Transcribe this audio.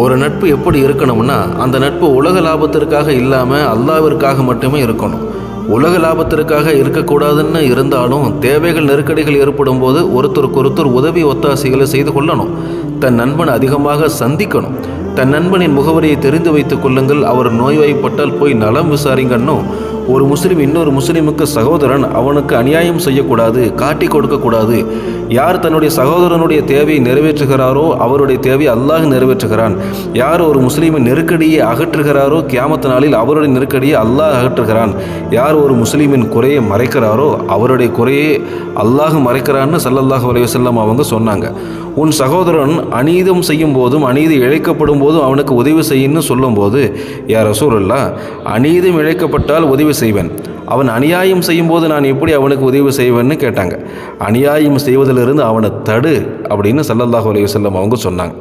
ஒரு நட்பு எப்படி இருக்கணும்னா, அந்த நட்பு உலக லாபத்திற்காக இல்லாமல் அல்லாஹ்விற்காக மட்டுமே இருக்கணும். உலக லாபத்திற்காக இருக்கக்கூடாதுன்னு இருந்தாலும் தேவைகள் நெருக்கடிகள் ஏற்படும் போது ஒருத்தருக்கொருத்தர் உதவி ஒத்தாசைகளை செய்து கொள்ளணும். தன் நண்பன் அதிகமாக சந்திக்கணும். தன் நண்பனின் முகவரியை தெரிந்து வைத்துக் கொள்ளுங்கள். அவர் நோய்வாய்ப்பட்டால் போய் நலம் விசாரிங்கன்னும். ஒரு முஸ்லீம் இன்னொரு முஸ்லீமுக்கு சகோதரன், அவனுக்கு அநியாயம் செய்யக்கூடாது, காட்டி கொடுக்கக்கூடாது. யார் தன்னுடைய சகோதரனுடைய தேவையை நிறைவேற்றுகிறாரோ அவருடைய தேவையை அல்லாஹ் நிறைவேற்றுகிறான். யார் ஒரு முஸ்லீமின் நெருக்கடியை அகற்றுகிறாரோ கியாமத் நாளில் அவருடைய நெருக்கடியை அல்லாஹ் அகற்றுகிறான். யார் ஒரு முஸ்லீமின் குறையை மறைக்கிறாரோ அவருடைய குறையை அல்லாஹ் மறைக்கிறான்னு ஸல்லல்லாஹு அலைஹி வஸல்லம் அவங்க சொன்னாங்க. உன் சகோதரன் அநீதம் செய்யும் போதும் அநீதி இழைக்கப்படும் போதும் அவனுக்கு உதவி செய்யணும்னு சொல்லும்போது, யா ரசூலுல்லாஹ், அநீதம் இழைக்கப்பட்டால் உதவி செய்வேன், அவன் அநியாயம் செய்யும்போது நான் எப்படி அவனுக்கு உதவி செய்வேன்னு கேட்டாங்க. அநியாயம் செய்வதிலிருந்து அவனை தடு அப்படின்னு ஸல்லல்லாஹு அலைஹி வஸல்லம் அவங்க சொன்னாங்க.